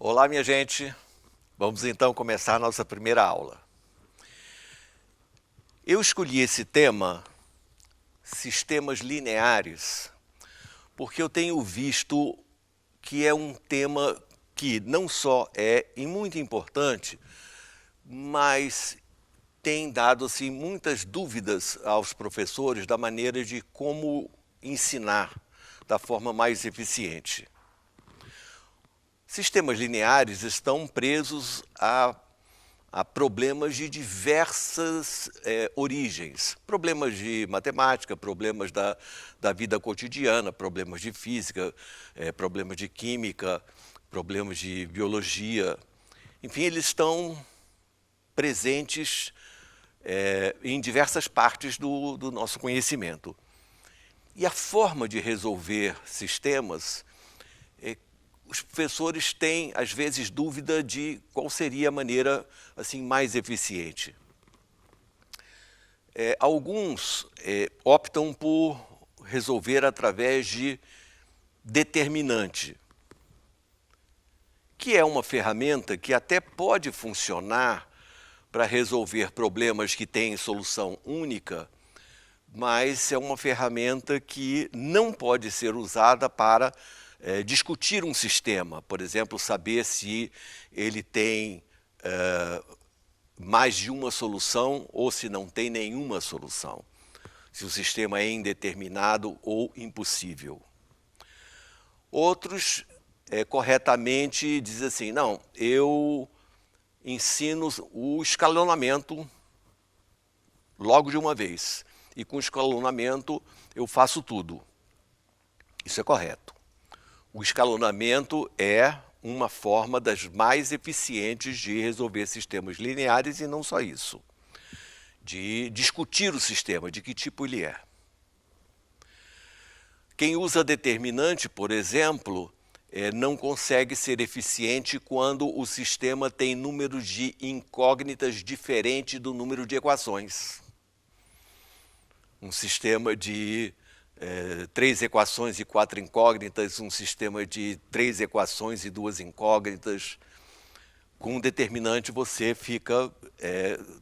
Olá, minha gente. Vamos então começar a nossa primeira aula. Eu escolhi esse tema, sistemas lineares, porque eu tenho visto que é um tema que não só é e muito importante, mas tem dado assim, muitas dúvidas aos professores da maneira de como ensinar da forma mais eficiente. Sistemas lineares estão presos a problemas de diversas origens. Problemas de matemática, problemas da vida cotidiana, problemas de física, problemas de química, problemas de biologia. Enfim, eles estão presentes em diversas partes do nosso conhecimento. E a forma de resolver sistemas, os professores têm, às vezes, dúvida de qual seria a maneira assim, mais eficiente. Alguns optam por resolver através de determinante, que é uma ferramenta que até pode funcionar para resolver problemas que têm solução única, mas é uma ferramenta que não pode ser usada para discutir um sistema, por exemplo, saber se ele tem mais de uma solução ou se não tem nenhuma solução, se o sistema é indeterminado ou impossível. Outros corretamente dizem assim, não, eu ensino o escalonamento logo de uma vez, e com o escalonamento eu faço tudo. Isso é correto. O escalonamento é uma forma das mais eficientes de resolver sistemas lineares e não só isso, de discutir o sistema, de que tipo ele é. Quem usa determinante, por exemplo, não consegue ser eficiente quando o sistema tem número de incógnitas diferente do número de equações. Um sistema de 3 equações e 4 incógnitas, um sistema de 3 equações e 2 incógnitas. Com um determinante você fica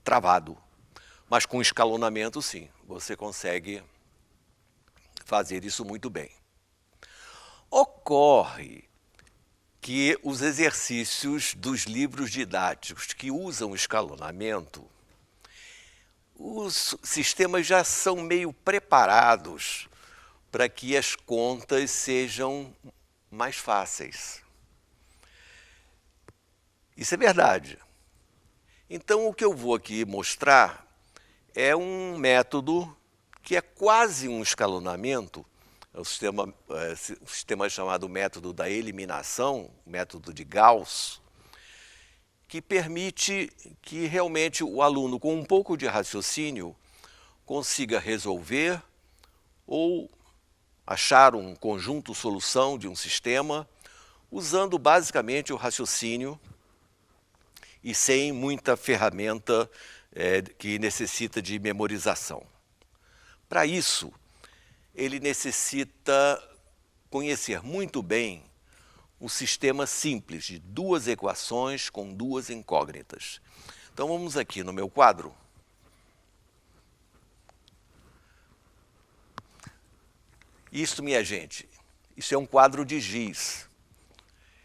travado. Mas com escalonamento, sim, você consegue fazer isso muito bem. Ocorre que os exercícios dos livros didáticos que usam escalonamento, os sistemas já são meio preparados para que as contas sejam mais fáceis. Isso é verdade. Então, o que eu vou aqui mostrar é um método que é quase um escalonamento, é um sistema chamado método da eliminação, método de Gauss, que permite que realmente o aluno, com um pouco de raciocínio, consiga resolver ou achar um conjunto solução de um sistema, usando basicamente o raciocínio e sem muita ferramenta que necessita de memorização. Para isso, ele necessita conhecer muito bem o sistema simples de 2 equações com 2 incógnitas. Então vamos aqui no meu quadro. Isso, minha gente, isso é um quadro de giz.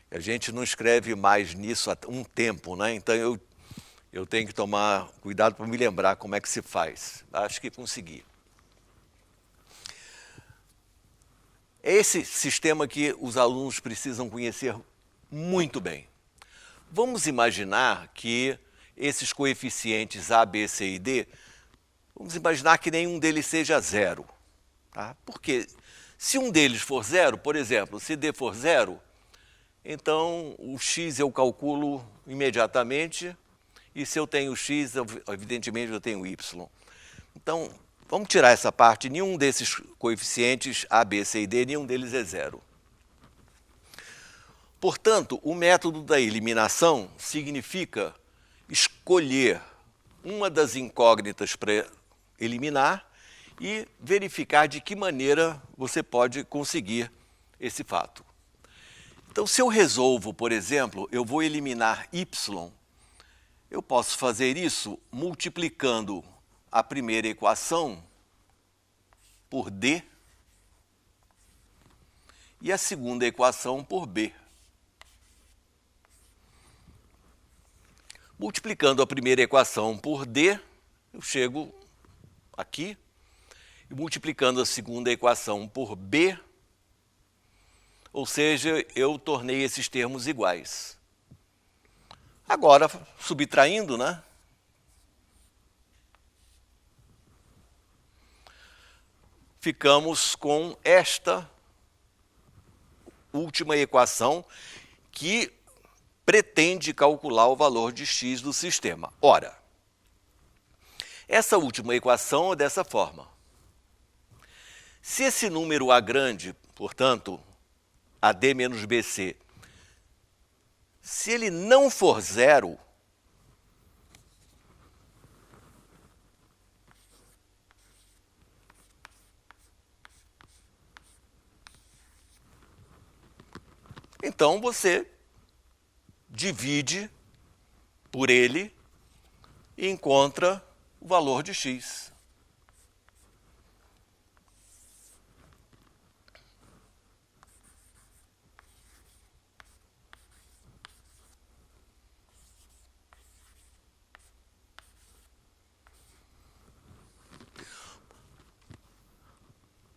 A gente não escreve mais nisso há um tempo, né? Então eu tenho que tomar cuidado para me lembrar como é que se faz. Acho que consegui. É esse sistema que os alunos precisam conhecer muito bem. Vamos imaginar que esses coeficientes A, B, C e D, vamos imaginar que nenhum deles seja zero. Tá? Porque se um deles for zero, por exemplo, se D for zero, então o x eu calculo imediatamente, e se eu tenho x, evidentemente eu tenho y. Então, vamos tirar essa parte, nenhum desses coeficientes A, B, C e D, nenhum deles é zero. Portanto, o método da eliminação significa escolher uma das incógnitas para eliminar e verificar de que maneira você pode conseguir esse fato. Então, se eu resolvo, por exemplo, eu vou eliminar y, eu posso fazer isso multiplicando a primeira equação por d e a segunda equação por b. Multiplicando a primeira equação por d, eu chego aqui, e multiplicando a segunda equação por b, ou seja, eu tornei esses termos iguais. Agora, subtraindo, né? Ficamos com esta última equação que pretende calcular o valor de x do sistema. Ora, essa última equação é dessa forma. Se esse número A grande, portanto, AD menos BC, se ele não for zero, então você divide por ele e encontra o valor de x.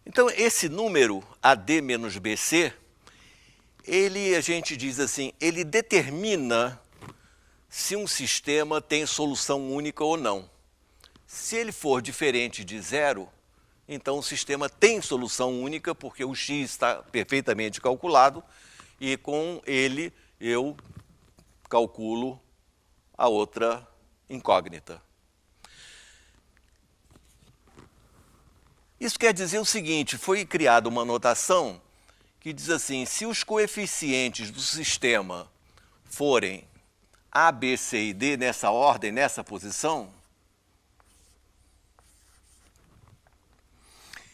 Então, esse número AD menos BC, a gente diz assim, ele determina se um sistema tem solução única ou não. Se ele for diferente de zero, então o sistema tem solução única, porque o x está perfeitamente calculado, e com ele eu calculo a outra incógnita. Isso quer dizer o seguinte, foi criada uma notação que diz assim, se os coeficientes do sistema forem A, B, C e D nessa ordem, nessa posição,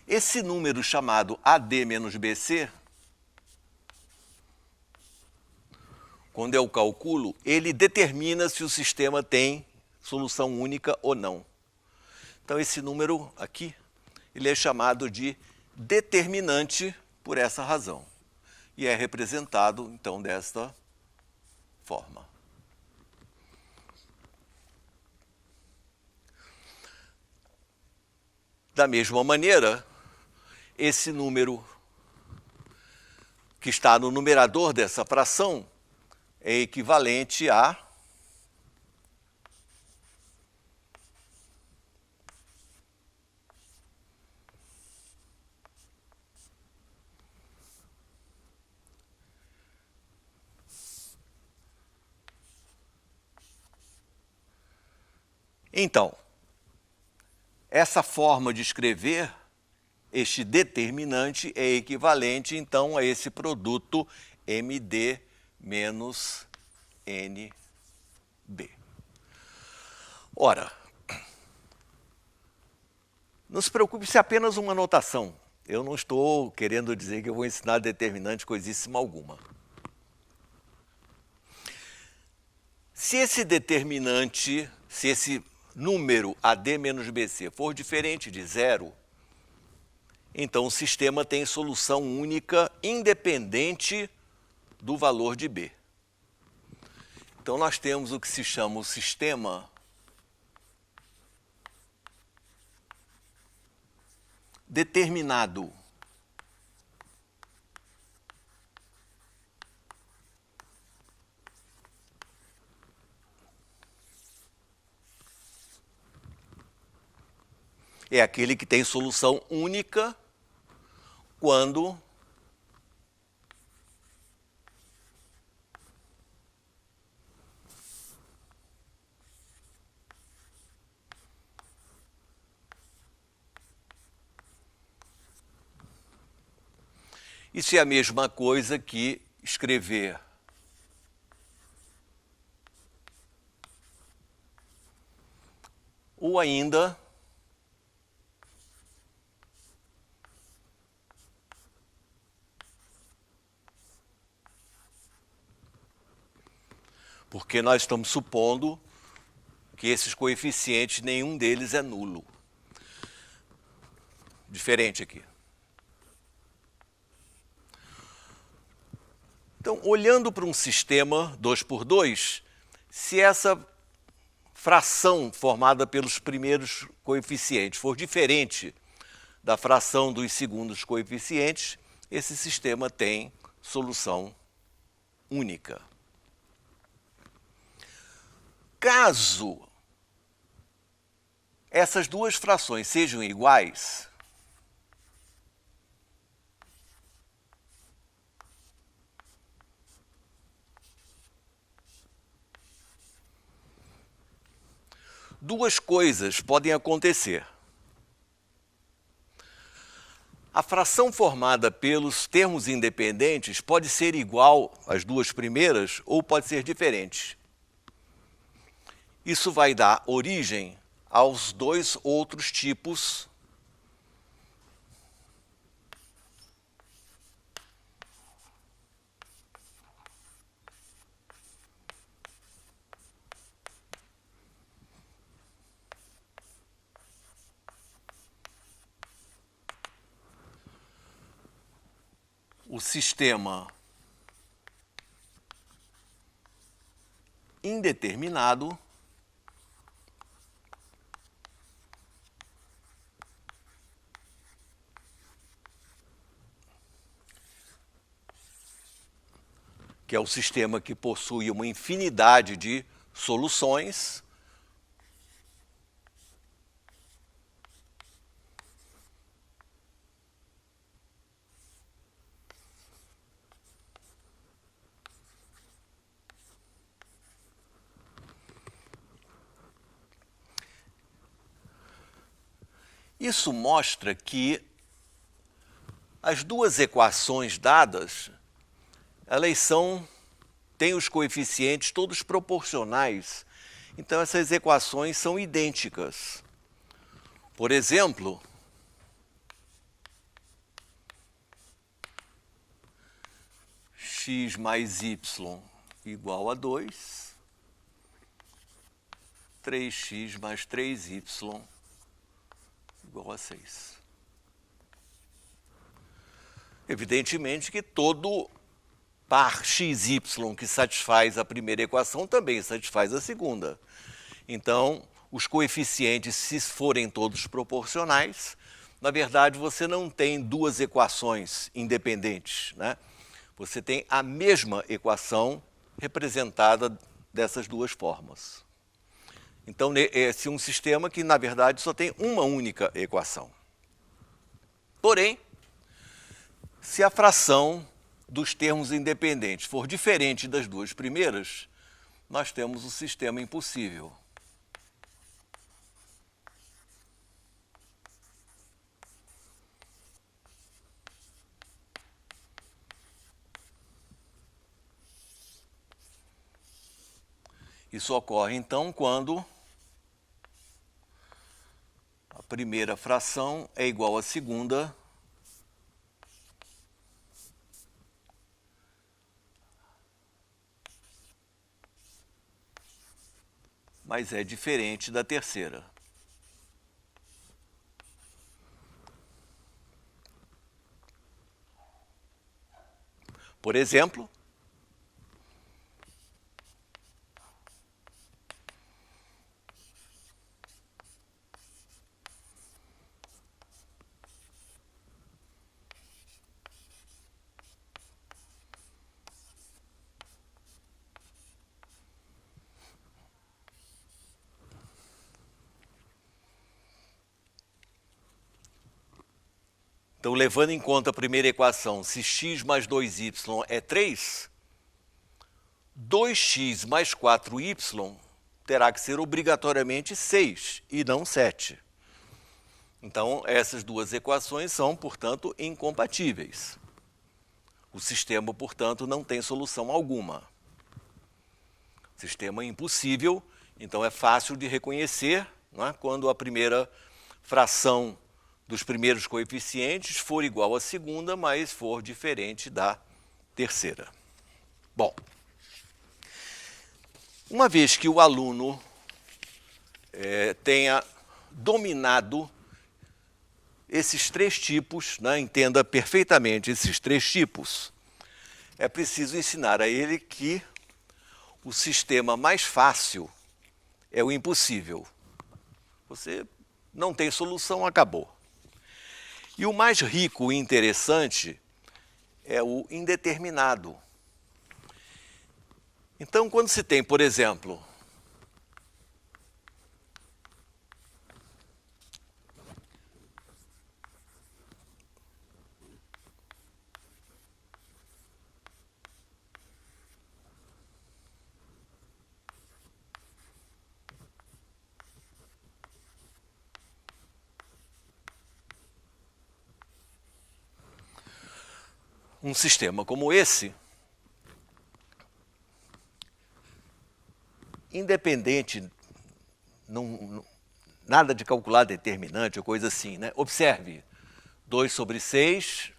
esse número chamado AD menos BC, quando eu calculo, ele determina se o sistema tem solução única ou não. Então, esse número aqui, ele é chamado de determinante por essa razão. E é representado, então, desta forma. Da mesma maneira, esse número que está no numerador dessa fração é equivalente a Então, essa forma de escrever, este determinante, é equivalente, então, a esse produto MD menos NB. Ora, não se preocupe se é apenas uma notação. Eu não estou querendo dizer que eu vou ensinar determinante coisíssima alguma. Se esse determinante, se esse número AD menos BC for diferente de zero, então o sistema tem solução única independente do valor de B. Então nós temos o que se chama o sistema determinado. É aquele que tem solução única quando isso é a mesma coisa que escrever ou ainda porque nós estamos supondo que esses coeficientes, nenhum deles é nulo. Diferente aqui. Então, olhando para um sistema 2 por 2, se essa fração formada pelos primeiros coeficientes for diferente da fração dos segundos coeficientes, esse sistema tem solução única. Caso essas duas frações sejam iguais, duas coisas podem acontecer. A fração formada pelos termos independentes pode ser igual às duas primeiras ou pode ser diferente. Isso vai dar origem aos dois outros tipos o sistema indeterminado que é o sistema que possui uma infinidade de soluções, isso mostra que as duas equações dadas, elas têm os coeficientes todos proporcionais. Então, essas equações são idênticas. Por exemplo, x mais y igual a 2, 3x mais 3y igual a 6. Evidentemente que todo par xy que satisfaz a primeira equação também satisfaz a segunda. Então, os coeficientes, se forem todos proporcionais, na verdade você não tem duas equações independentes, né? Você tem a mesma equação representada dessas duas formas. Então, esse é um sistema que, na verdade, só tem uma única equação. Porém, se a fração dos termos independentes for diferente das duas primeiras, nós temos o sistema impossível. Isso ocorre, então, quando a primeira fração é igual à segunda mas é diferente da terceira. Por exemplo, então, levando em conta a primeira equação, se x mais 2y é 3, 2x mais 4y terá que ser obrigatoriamente 6 e não 7. Então, essas duas equações são, portanto, incompatíveis. O sistema, portanto, não tem solução alguma. Sistema impossível, então é fácil de reconhecer, não é? Quando a primeira fração dos primeiros coeficientes for igual à segunda, mas for diferente da terceira. Bom, Uma vez que o aluno tenha dominado esses três tipos, né, entenda perfeitamente esses três tipos, é preciso ensinar a ele que o sistema mais fácil é o impossível. Você não tem solução, acabou. E o mais rico e interessante é o indeterminado. Então, quando se tem, por exemplo, um sistema como esse, independente, nada de calcular determinante ou coisa assim, né? Observe, 2/6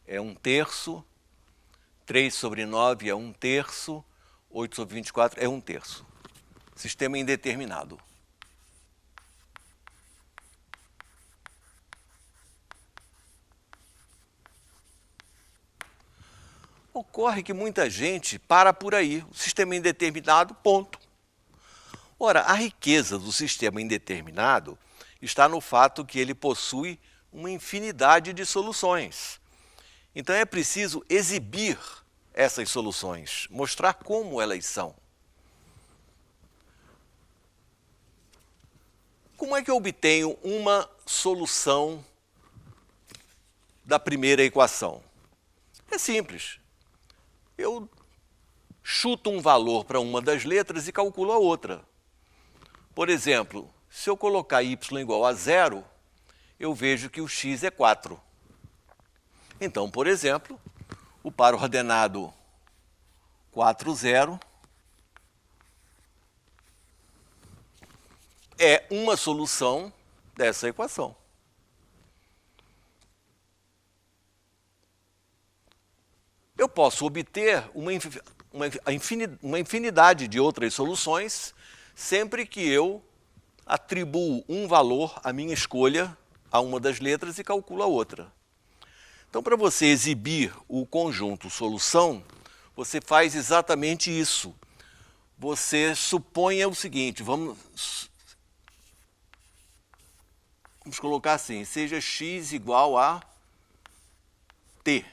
é 1/3, 3/9 é 1/3, 8/24 é 1/3. Sistema indeterminado. Ocorre que muita gente para por aí, o sistema indeterminado, ponto. Ora, a riqueza do sistema indeterminado está no fato que ele possui uma infinidade de soluções. Então é preciso exibir essas soluções, mostrar como elas são. Como é que eu obtenho uma solução da primeira equação? É simples. Eu chuto um valor para uma das letras e calculo a outra. Por exemplo, se eu colocar y igual a 0, eu vejo que o x é 4. Então, por exemplo, o par ordenado 4, 0 é uma solução dessa equação. Eu posso obter uma infinidade de outras soluções sempre que eu atribuo um valor à minha escolha a uma das letras e calculo a outra. Então, para você exibir o conjunto solução, você faz exatamente isso. Você supõe o seguinte, vamos colocar assim, seja x igual a t.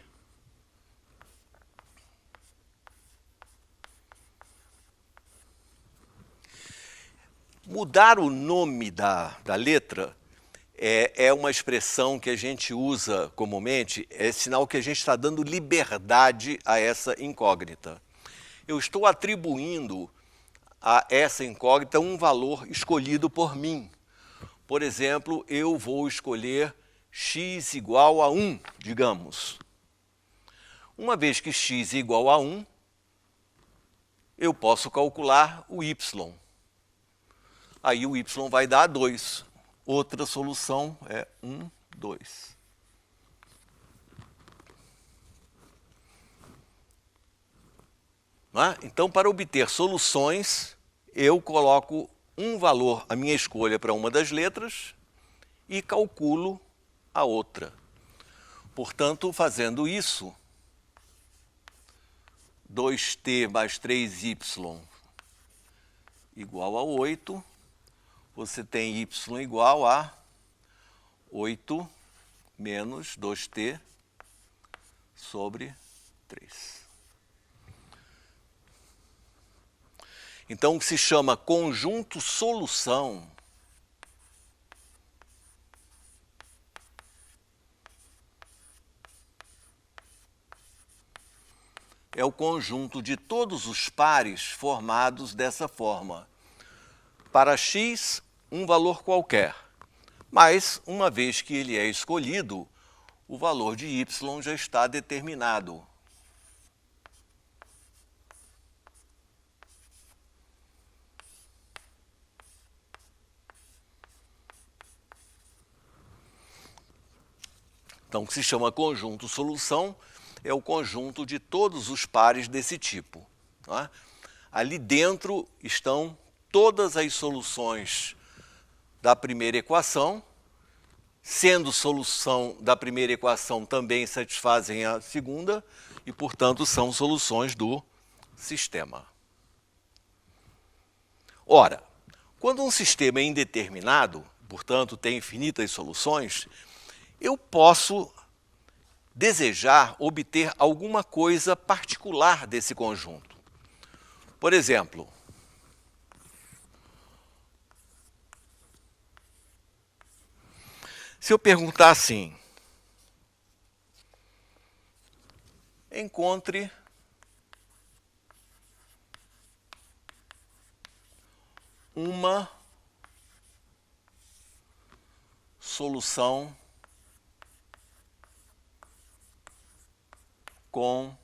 Mudar o nome da letra é uma expressão que a gente usa comumente, é sinal que a gente está dando liberdade a essa incógnita. Eu estou atribuindo a essa incógnita um valor escolhido por mim. Por exemplo, eu vou escolher x igual a 1, digamos. Uma vez que x é igual a 1, eu posso calcular o y. Aí o y vai dar 2. Outra solução é 1, 2. Então, para obter soluções, eu coloco um valor, a minha escolha, para uma das letras e calculo a outra. Portanto, fazendo isso, 2t mais 3y igual a 8, você tem y igual a 8 menos 2t sobre 3. Então, o que se chama conjunto solução é o conjunto de todos os pares formados dessa forma. Para x, um valor qualquer, mas uma vez que ele é escolhido, o valor de y já está determinado. Então, o que se chama conjunto solução é o conjunto de todos os pares desse tipo. Não é? Ali dentro estão todas as soluções da primeira equação, sendo solução da primeira equação também satisfazem a segunda e, portanto, são soluções do sistema. Ora, quando um sistema é indeterminado, portanto, tem infinitas soluções, eu posso desejar obter alguma coisa particular desse conjunto. Por exemplo, se eu perguntar assim, encontre uma solução com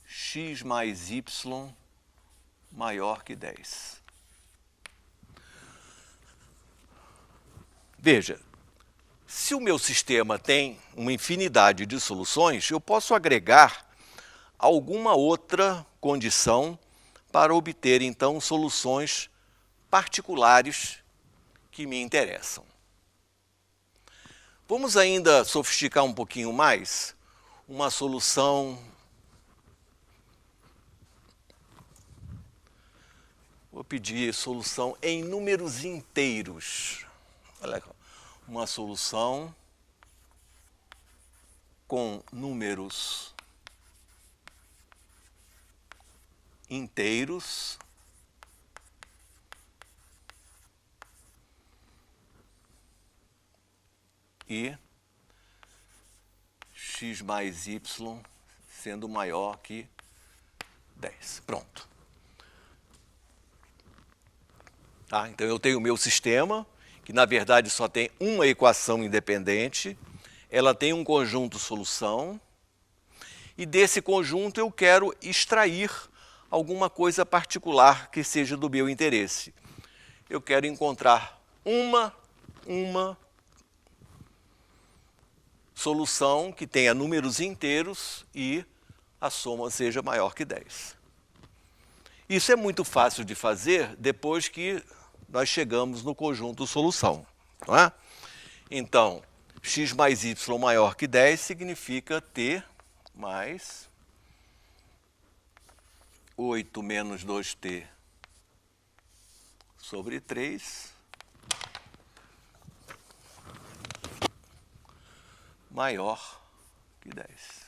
x mais y maior que 10. Veja, se o meu sistema tem uma infinidade de soluções, eu posso agregar alguma outra condição para obter, então, soluções particulares que me interessam. Vamos ainda sofisticar um pouquinho mais uma solução. Vou pedir solução em números inteiros. Olha, uma solução com números inteiros e x mais y sendo maior que 10. Pronto. Tá? Então eu tenho o meu sistema, que na verdade só tem uma equação independente, ela tem um conjunto solução, e desse conjunto eu quero extrair alguma coisa particular que seja do meu interesse. Eu quero encontrar uma solução que tenha números inteiros e a soma seja maior que 10. Isso é muito fácil de fazer depois que nós chegamos no conjunto solução, não é? Então, x mais y maior que 10 significa t mais 8 menos 2t sobre 3 maior que 10.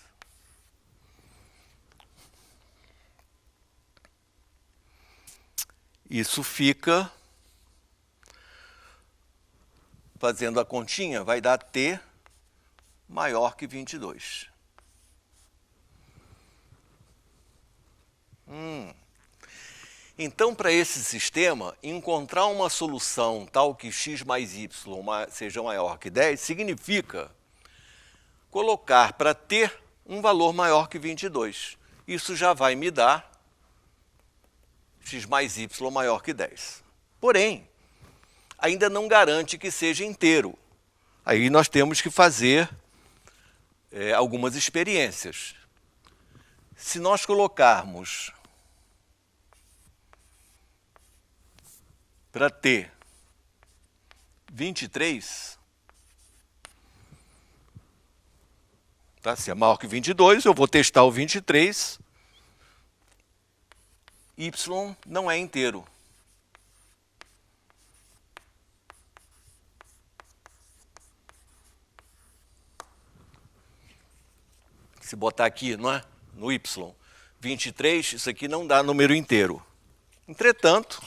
Isso fica, fazendo a continha, vai dar t maior que 22. Então, para esse sistema, encontrar uma solução tal que x mais y seja maior que 10 significa colocar para t um valor maior que 22. Isso já vai me dar x mais y maior que 10. Porém, ainda não garante que seja inteiro. Aí nós temos que fazer algumas experiências. Se nós colocarmos para t 23, tá? Se é maior que 22, eu vou testar o 23, y não é inteiro. Se botar aqui, não é? No y, 23, isso aqui não dá número inteiro. Entretanto,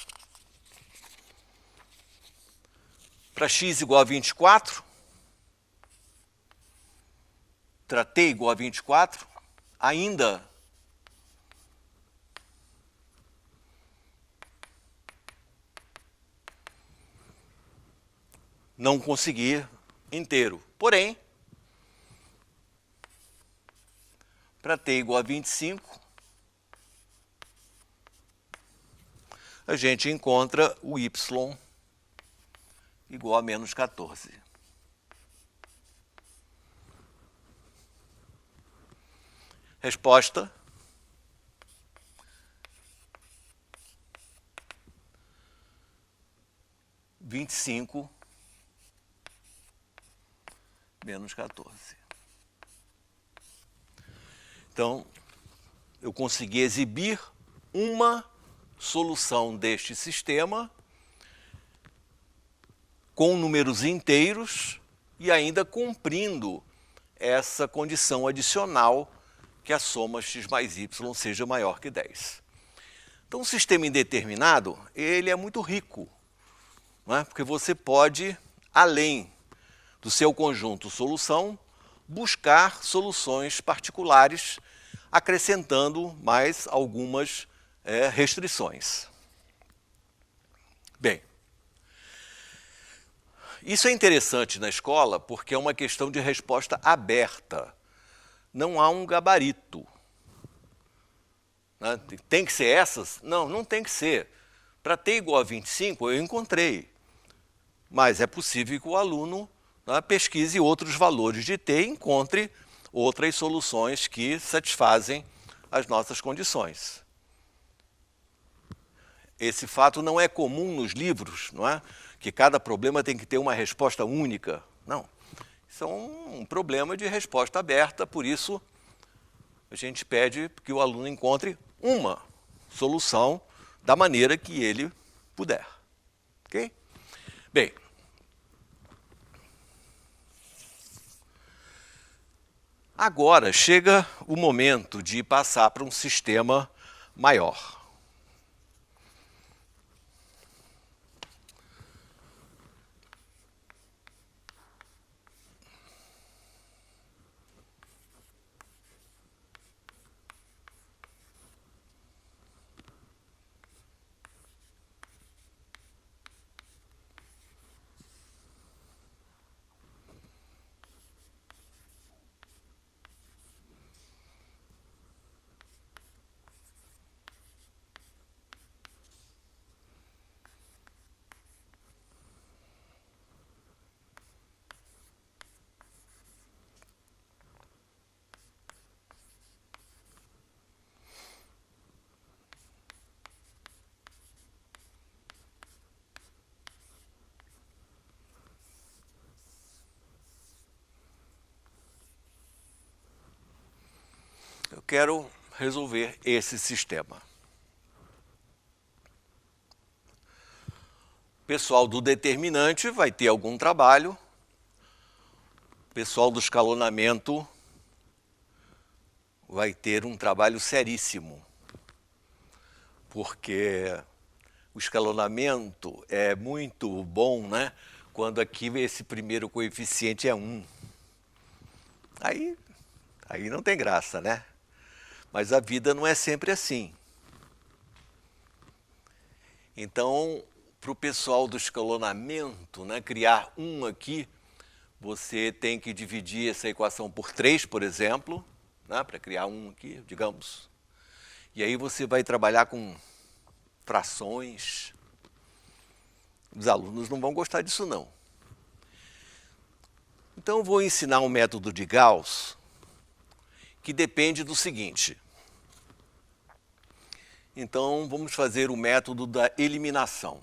para x igual a 24, para t igual a 24, ainda não consegui inteiro. Porém, para t igual a 25, a gente encontra o y igual a menos 14. Resposta: 25 menos 14. Então, eu consegui exibir uma solução deste sistema com números inteiros e ainda cumprindo essa condição adicional que a soma x mais y seja maior que 10. Então, o sistema indeterminado, ele é muito rico, não é? Porque você pode, além do seu conjunto solução, buscar soluções particulares, acrescentando mais algumas restrições. Bem, isso é interessante na escola porque é uma questão de resposta aberta. Não há um gabarito. Né? Tem que ser essas? Não, não tem que ser. Para t igual a 25, eu encontrei. Mas é possível que o aluno pesquise outros valores de t e encontre outras soluções que satisfazem as nossas condições. Esse fato não é comum nos livros, não é? Que cada problema tem que ter uma resposta única. Não. Isso é um problema de resposta aberta, por isso a gente pede que o aluno encontre uma solução da maneira que ele puder. Ok? Bem, agora chega o momento de passar para um sistema maior. Eu quero resolver esse sistema. O pessoal do determinante vai ter algum trabalho. O pessoal do escalonamento vai ter um trabalho seríssimo. Porque o escalonamento é muito bom, né? Quando aqui esse primeiro coeficiente é 1. Aí não tem graça, né? Mas a vida não é sempre assim. Então, para o pessoal do escalonamento, né, criar um aqui, você tem que dividir essa equação por 3, por exemplo, né, para criar um aqui, digamos. E aí você vai trabalhar com frações. Os alunos não vão gostar disso, não. Então, eu vou ensinar um método de Gauss que depende do seguinte. Então, vamos fazer o método da eliminação.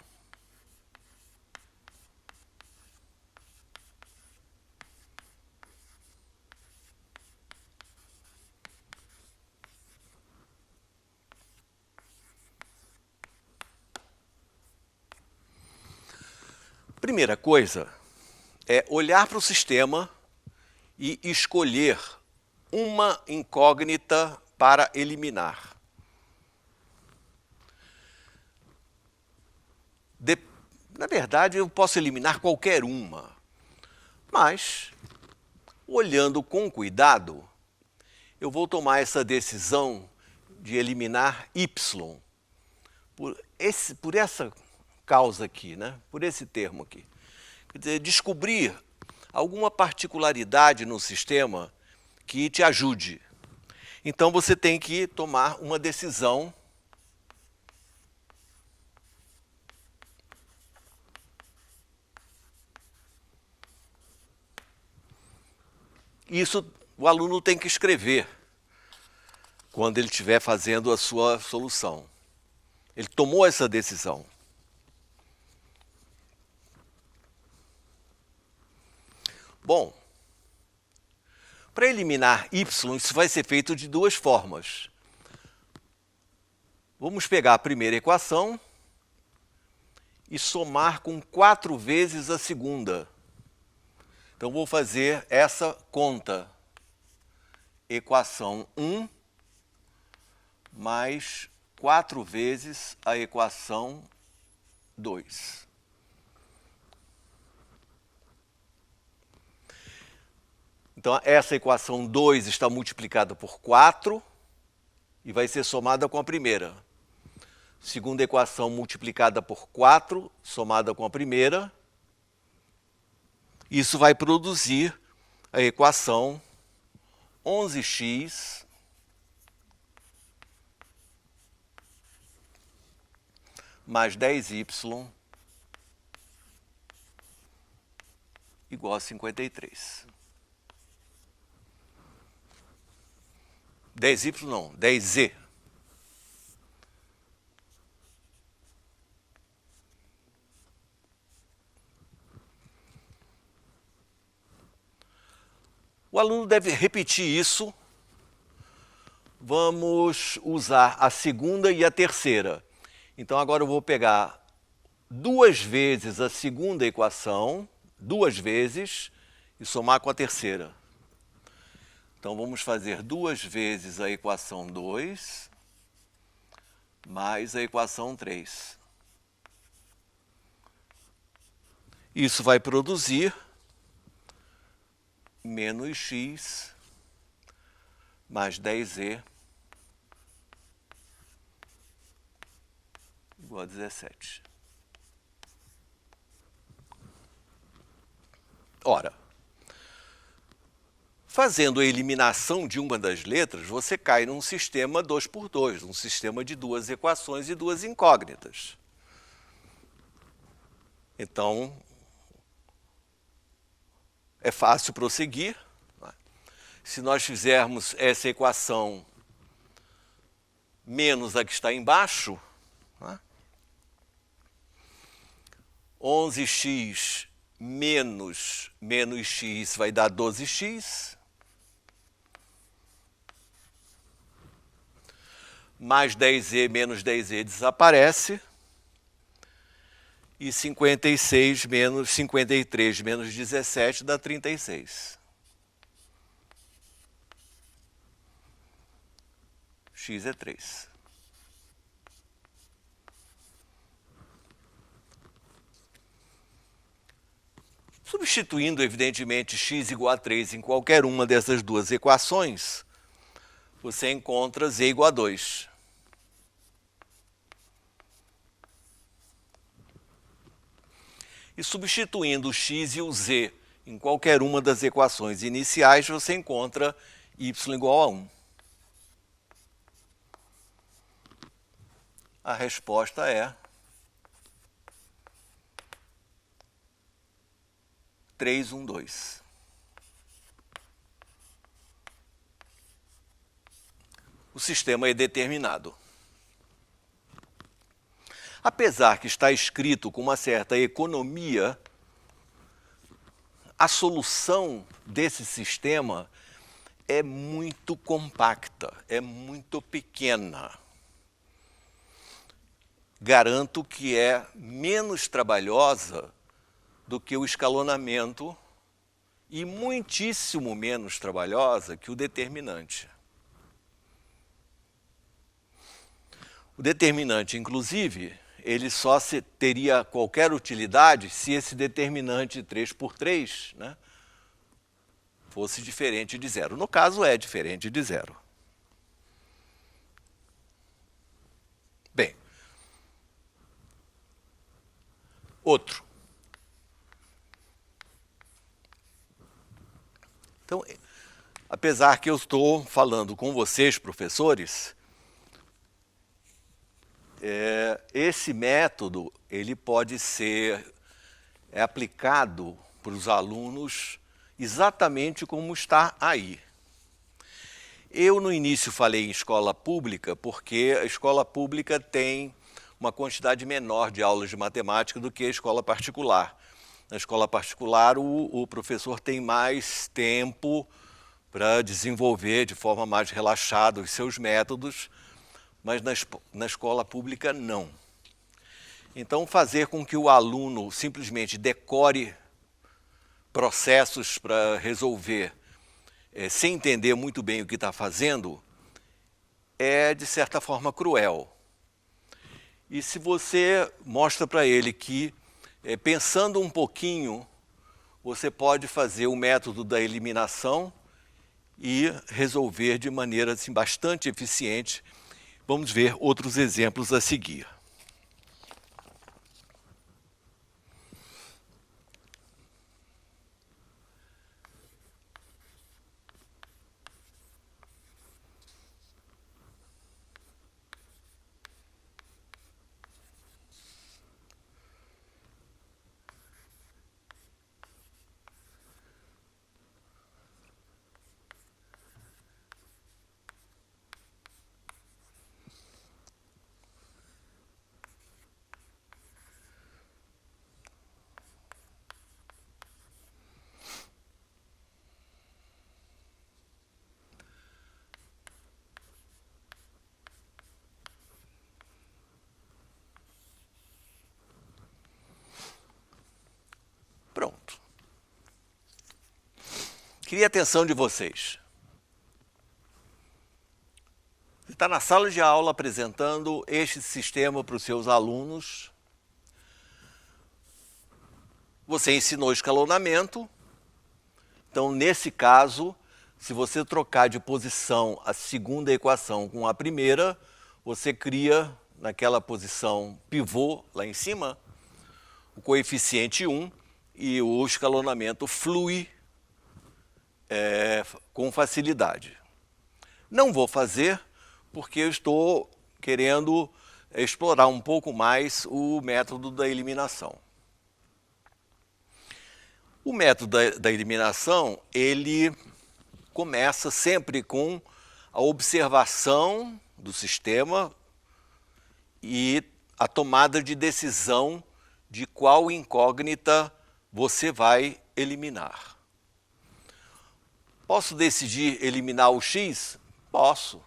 Primeira coisa é olhar para o sistema e escolher uma incógnita para eliminar. Na verdade, eu posso eliminar qualquer uma, mas, olhando com cuidado, eu vou tomar essa decisão de eliminar y, por essa causa aqui, né? Por esse termo aqui. Quer dizer, descobrir alguma particularidade no sistema que te ajude. Então, você tem que tomar uma decisão isso o aluno tem que escrever. quando ele estiver fazendo a sua solução. Ele tomou essa decisão. Bom, para eliminar y, isso vai ser feito de duas formas. Vamos pegar a primeira equação e somar com 4 vezes a segunda. Então, vou fazer essa conta. Equação 1 mais 4 vezes a equação 2. Então, essa equação 2 está multiplicada por 4 e vai ser somada com a primeira. Segunda equação multiplicada por 4, somada com a primeira. Isso vai produzir a equação 11x mais 10y igual a 53. 10y não, 10z. O aluno deve repetir isso. Vamos usar a segunda e a terceira. Então, agora eu vou pegar 2 vezes a segunda equação, 2 vezes, e somar com a terceira. Então, vamos fazer 2 vezes a equação 2 mais a equação 3. Isso vai produzir menos x mais 10z igual a 17. Ora, fazendo a eliminação de uma das letras, você cai num sistema 2 por 2, um sistema de 2 equações e 2 incógnitas. Então, é fácil prosseguir. Se nós fizermos essa equação menos a que está embaixo, 11x menos x vai dar 12x, mais 10z menos 10z desaparece, e 56 menos 53 menos 17 dá 36. X é 3. Substituindo, evidentemente, x igual a 3 em qualquer uma dessas duas equações, você encontra z igual a 2. E substituindo o x e o z em qualquer uma das equações iniciais, você encontra y igual a 1. A resposta é 3, 1, 2. O sistema é determinado. Apesar que está escrito com uma certa economia, a solução desse sistema é muito compacta, é muito pequena. Garanto que é menos trabalhosa do que o escalonamento e muitíssimo menos trabalhosa que o determinante. O determinante, inclusive, ele só teria qualquer utilidade se esse determinante 3 por 3, né, fosse diferente de zero. No caso, é diferente de zero. Bem, outro. Então, apesar que eu estou falando com vocês, professores, esse método ele pode ser aplicado para os alunos exatamente como está aí. Eu, no início, falei em escola pública porque a escola pública tem uma quantidade menor de aulas de matemática do que a escola particular. Na escola particular, o professor tem mais tempo para desenvolver de forma mais relaxada os seus métodos, mas na escola pública, não. Então, fazer com que o aluno simplesmente decore processos para resolver, sem entender muito bem o que está fazendo, é, de certa forma, cruel. E se você mostra para ele que, pensando um pouquinho, você pode fazer o método da eliminação e resolver de maneira assim, bastante eficiente, vamos ver outros exemplos a seguir. Pronto. Queria a atenção de vocês. Você está na sala de aula apresentando este sistema para os seus alunos. Você ensinou escalonamento. Então, nesse caso, se você trocar de posição a segunda equação com a primeira, você cria, naquela posição pivô lá em cima, o coeficiente 1 e o escalonamento flui com facilidade. Não vou fazer porque eu estou querendo explorar um pouco mais o método da eliminação. O método da eliminação, ele começa sempre com a observação do sistema e a tomada de decisão de qual incógnita você vai eliminar. Posso decidir eliminar o x? Posso.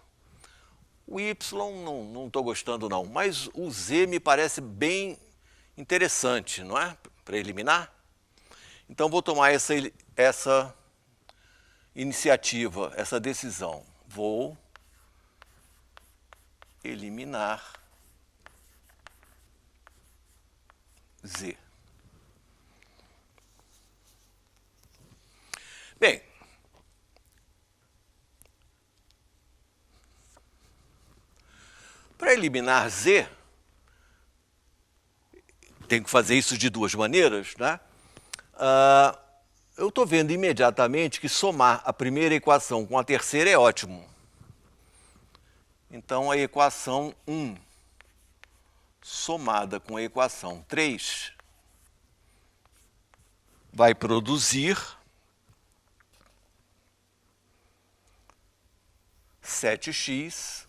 O y não estou gostando não, mas o z me parece bem interessante, não é? Para eliminar. Então vou tomar essa iniciativa, essa decisão. Vou eliminar z. Bem, para eliminar z, tenho que fazer isso de duas maneiras, né? Eu estou vendo imediatamente que somar a primeira equação com a terceira é ótimo. Então, a equação 1 somada com a equação 3 vai produzir 7x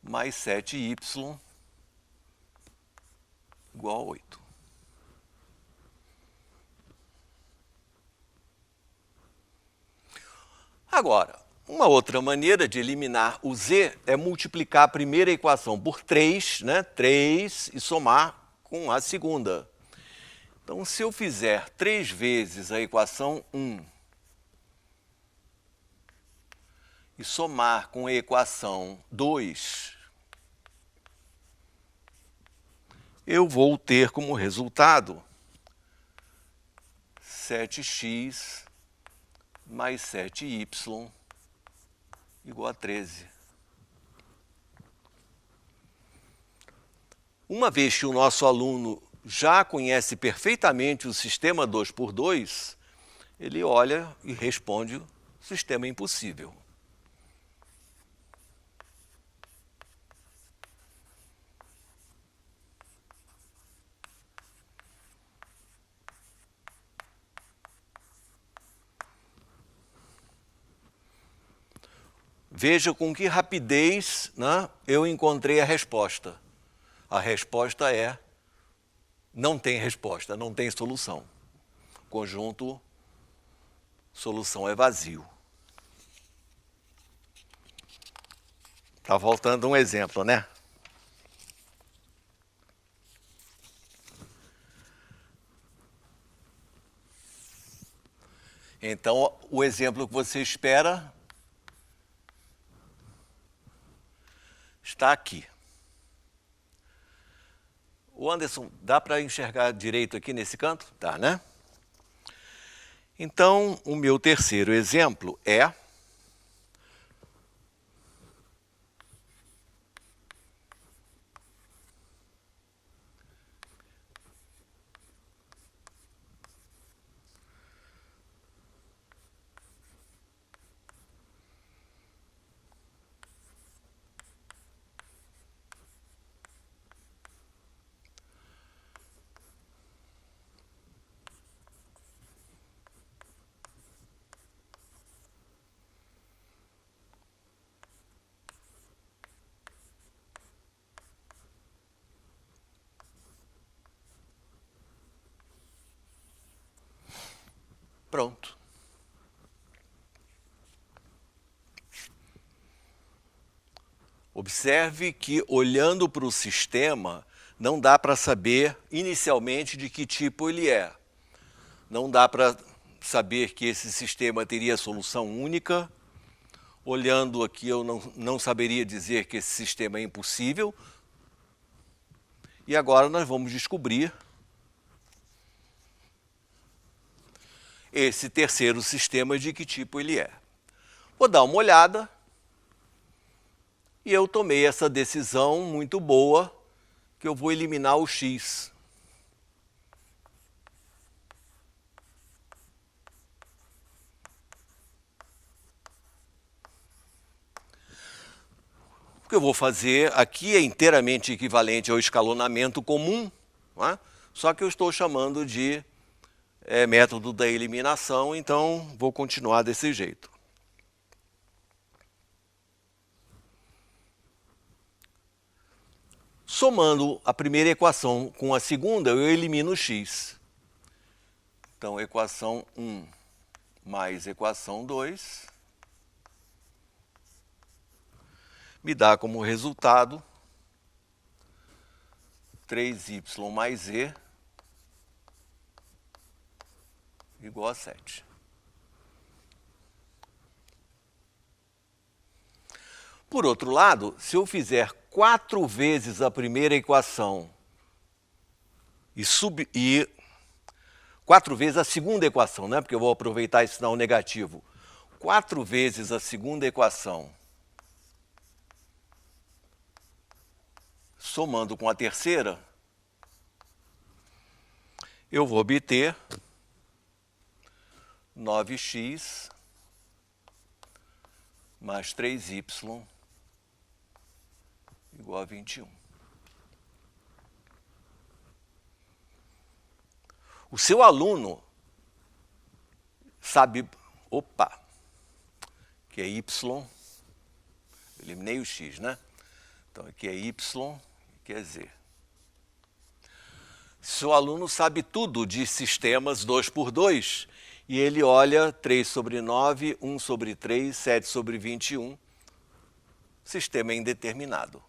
mais 7y igual a 8. Agora, uma outra maneira de eliminar o z é multiplicar a primeira equação por 3, né? 3 e somar com a segunda. Então, se eu fizer 3 vezes a equação 1 e somar com a equação 2, eu vou ter como resultado 7x mais 7y igual a 13. Uma vez que o nosso aluno já conhece perfeitamente o sistema 2×2, ele olha e responde o sistema impossível. veja com que rapidez, né, eu encontrei a resposta. A resposta é, não tem resposta, não tem solução. Conjunto, solução é vazio. Está voltando um exemplo, né? Então, o exemplo que você espera está aqui. O Anderson, dá para enxergar direito aqui nesse canto? Tá, né? Então, o meu terceiro exemplo é pronto. Observe que, olhando para o sistema, não dá para saber inicialmente de que tipo ele é. Não dá para saber que esse sistema teria solução única. Olhando aqui, eu não saberia dizer que esse sistema é impossível. E agora nós vamos descobrir esse terceiro sistema, de que tipo ele é. Vou dar uma olhada. E eu tomei essa decisão muito boa, que eu vou eliminar o x. O que eu vou fazer aqui é inteiramente equivalente ao escalonamento comum, não é? Só que eu estou chamando de método da eliminação, então vou continuar desse jeito. Somando a primeira equação com a segunda, eu elimino o x. Então, equação 1 mais equação 2 me dá como resultado 3y mais z igual a 7. Por outro lado, se eu fizer 4 vezes a primeira equação e 4 vezes a segunda equação, né? Porque eu vou aproveitar esse sinal negativo. 4 vezes a segunda equação, somando com a terceira, eu vou obter 9x mais 3y igual a 21. O seu aluno sabe, que é y, eliminei o x, né? Então aqui é y, aqui é z. Seu aluno sabe tudo de sistemas 2 por 2, e ele olha 3 sobre 9, 1 sobre 3, 7 sobre 21, sistema indeterminado.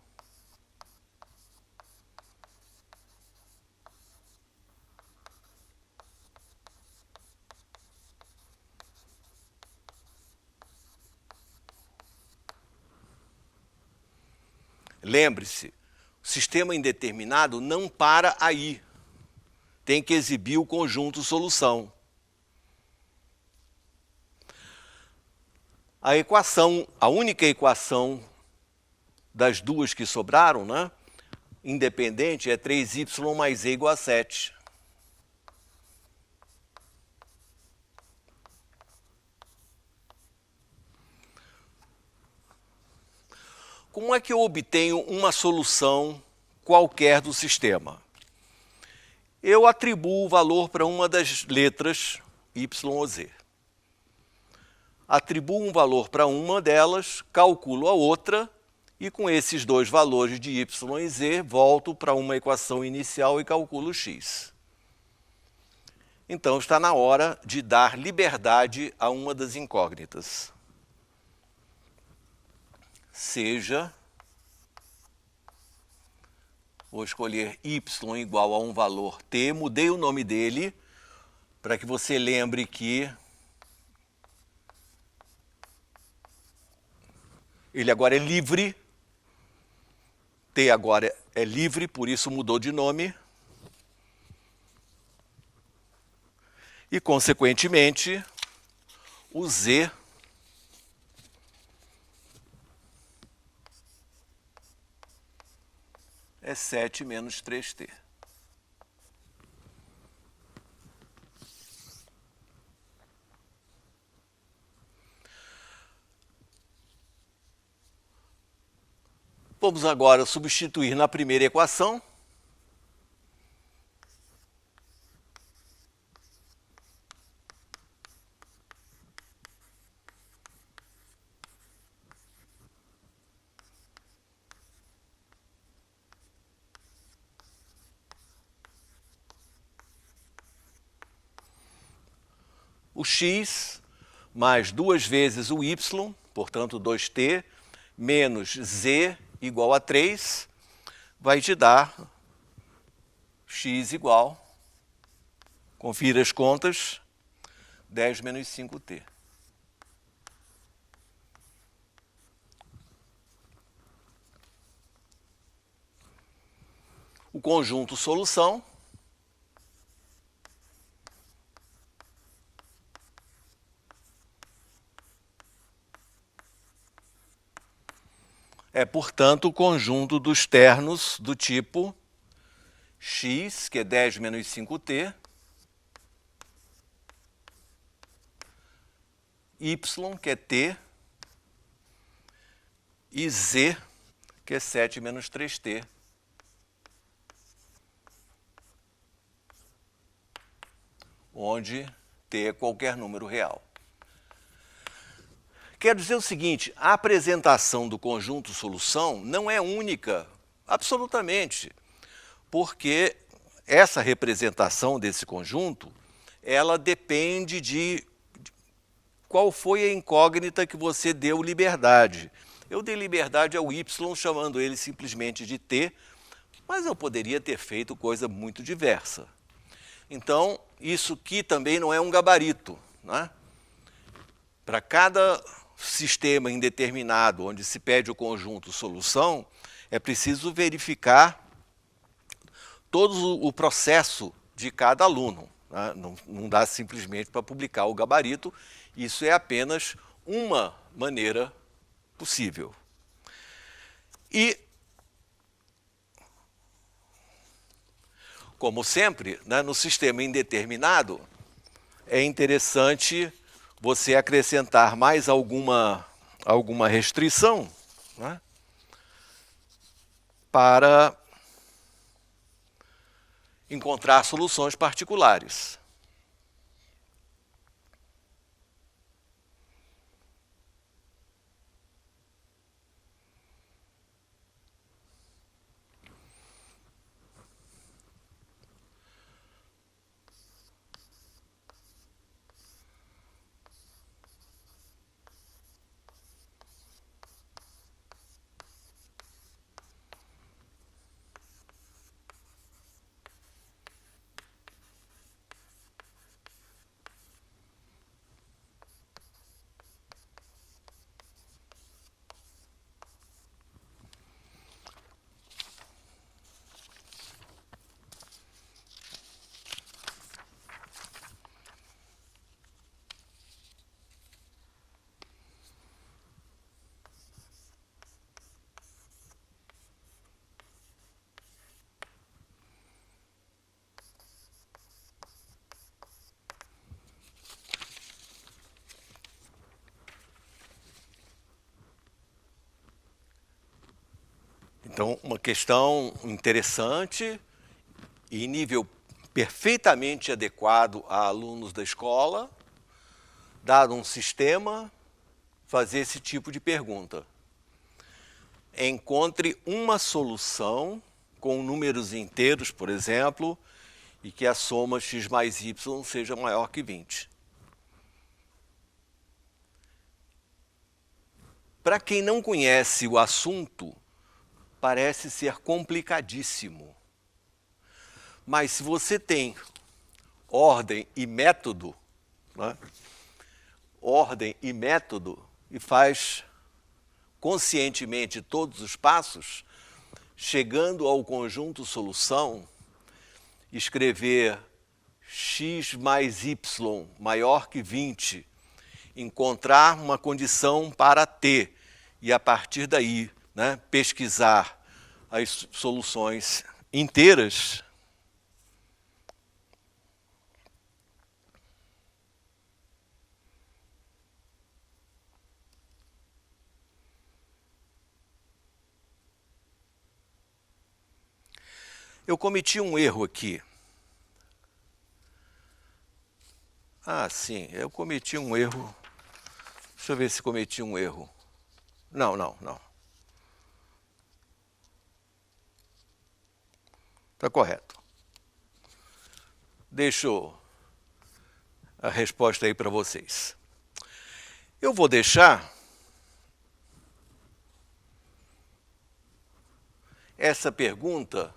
Lembre-se, o sistema indeterminado não para aí. Tem que exibir o conjunto solução. A única equação das duas que sobraram, né, independente, é 3y mais z igual a 7. Como é que eu obtenho uma solução qualquer do sistema? Eu atribuo o valor para uma das letras y ou z. atribuo um valor para uma delas, calculo a outra, e com esses dois valores de y e z, volto para uma equação inicial e calculo x. Então, está na hora de dar liberdade a uma das incógnitas. Seja, vou escolher y igual a um valor t, mudei o nome dele, para que você lembre que ele agora é livre, t agora é livre, por isso mudou de nome. E, consequentemente, o z é 7 menos 3t. Vamos agora substituir na primeira equação. O x mais 2 vezes o y, portanto 2t, menos z igual a 3, vai te dar x igual, confira as contas, 10 menos 5t. O conjunto solução é, portanto, o conjunto dos ternos do tipo x, que é 10 menos 5t, y, que é t, e z, que é 7 menos 3t. Onde t é qualquer número real. Quer dizer o seguinte, a apresentação do conjunto solução não é única, absolutamente, porque essa representação desse conjunto, ela depende de qual foi a incógnita que você deu liberdade. Eu dei liberdade ao y, chamando ele simplesmente de t, mas eu poderia ter feito coisa muito diversa. Então, isso aqui também não é um gabarito, né? Para cada sistema indeterminado onde se pede o conjunto solução, é preciso verificar todo o processo de cada aluno, né? Não dá simplesmente para publicar o gabarito, isso é apenas uma maneira possível. E, como sempre, né, no sistema indeterminado, é interessante você acrescentar mais alguma restrição, né, para encontrar soluções particulares. Então, uma questão interessante e em nível perfeitamente adequado a alunos da escola, dado um sistema fazer esse tipo de pergunta. Encontre uma solução com números inteiros, por exemplo, e que a soma x mais y seja maior que 20. Para quem não conhece o assunto, parece ser complicadíssimo. Mas se você tem ordem e método, né? Ordem e método, e faz conscientemente todos os passos, chegando ao conjunto solução, escrever x mais y maior que 20, encontrar uma condição para t, e a partir daí, né, pesquisar as soluções inteiras, eu cometi um erro aqui. Ah, sim, eu cometi um erro. Deixa eu ver se cometi um erro. Não. Está correto. Deixo a resposta aí para vocês. Eu vou deixar essa pergunta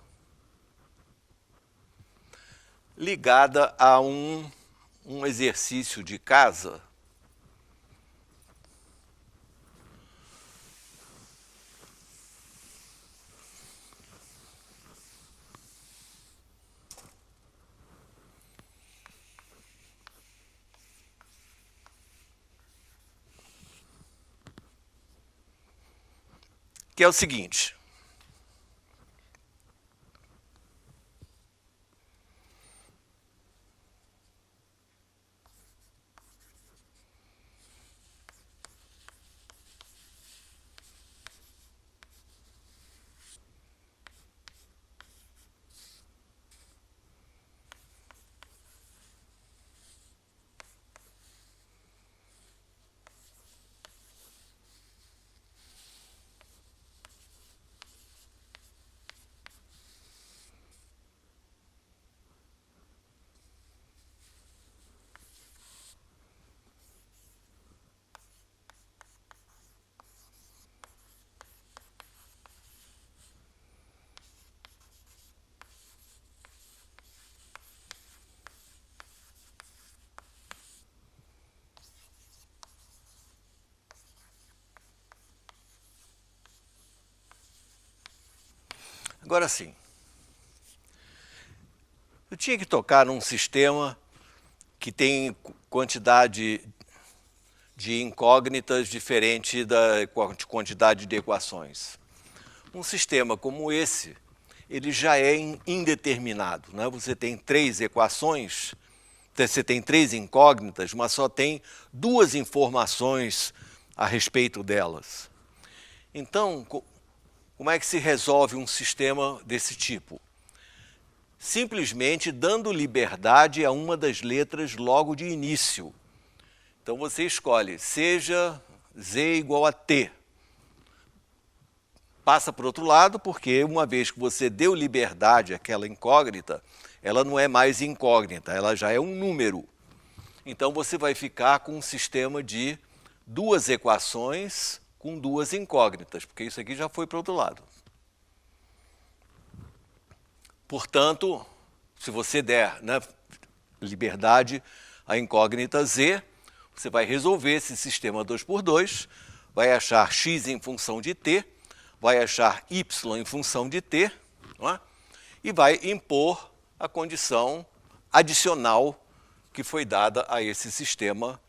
ligada a um exercício de casa que é o seguinte. Agora sim, eu tinha que tocar num sistema que tem quantidade de incógnitas diferente da quantidade de equações. Um sistema como esse, ele já é indeterminado, né? Você tem 3 equações, você tem 3 incógnitas, mas só tem 2 informações a respeito delas. Então, como é que se resolve um sistema desse tipo? Simplesmente dando liberdade a uma das letras logo de início. Então você escolhe, seja z igual a t. Passa para o outro lado, porque uma vez que você deu liberdade àquela incógnita, ela não é mais incógnita, ela já é um número. Então você vai ficar com um sistema de 2 equações com 2 incógnitas, porque isso aqui já foi para o outro lado. Portanto, se você der, né, liberdade à incógnita z, você vai resolver esse sistema 2 por 2, vai achar x em função de t, vai achar y em função de t, não é? E vai impor a condição adicional que foi dada a esse sistema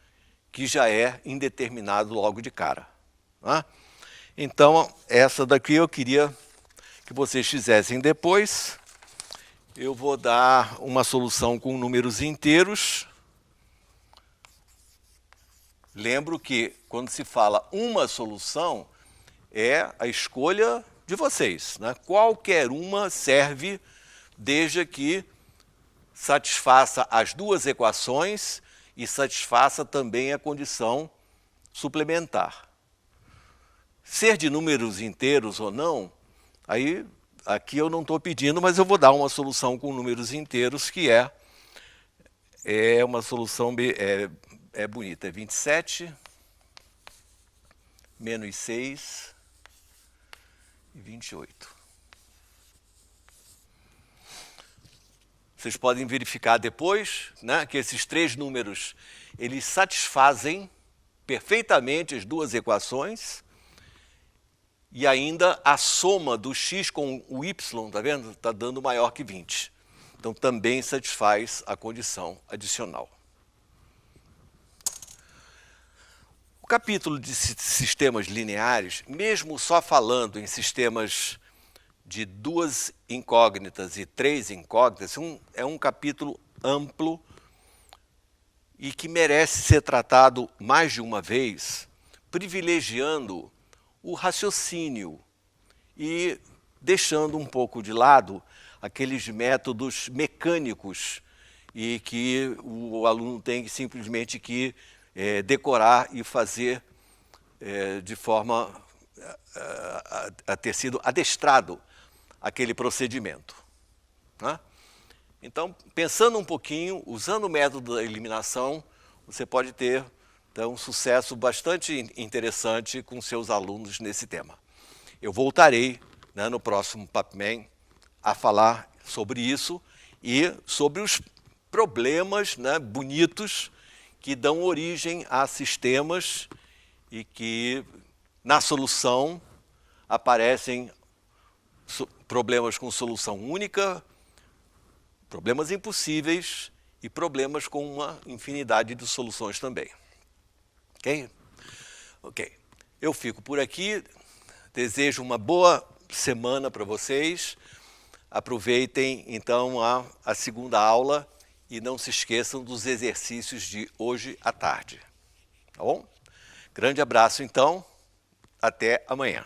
que já é indeterminado logo de cara. Então, essa daqui eu queria que vocês fizessem depois. Eu vou dar uma solução com números inteiros. Lembro que quando se fala uma solução, é a escolha de vocês, né? Qualquer uma serve, desde que satisfaça as 2 equações e satisfaça também a condição suplementar. Ser de números inteiros ou não, aí aqui eu não estou pedindo, mas eu vou dar uma solução com números inteiros, que é uma solução bonita. É 27 menos 6 e 28. Vocês podem verificar depois, né, que esses três números eles satisfazem perfeitamente as duas equações, e ainda a soma do x com o y, está vendo? Está dando maior que 20. Então também satisfaz a condição adicional. O capítulo de sistemas lineares, mesmo só falando em sistemas de duas incógnitas e três incógnitas, é um capítulo amplo e que merece ser tratado mais de uma vez, privilegiando o raciocínio e deixando um pouco de lado aqueles métodos mecânicos e que o aluno tem simplesmente que decorar e fazer de forma a ter sido adestrado aquele procedimento, né? Então, pensando um pouquinho, usando o método da eliminação, você pode ter então, um sucesso bastante interessante com seus alunos nesse tema. Eu voltarei, né, no próximo Papman a falar sobre isso e sobre os problemas, né, bonitos que dão origem a sistemas e que na solução aparecem problemas com solução única, problemas impossíveis e problemas com uma infinidade de soluções também. Ok? Ok. Eu fico por aqui. Desejo uma boa semana para vocês. Aproveitem, então, a segunda aula e não se esqueçam dos exercícios de hoje à tarde. Tá bom? Grande abraço, então. Até amanhã.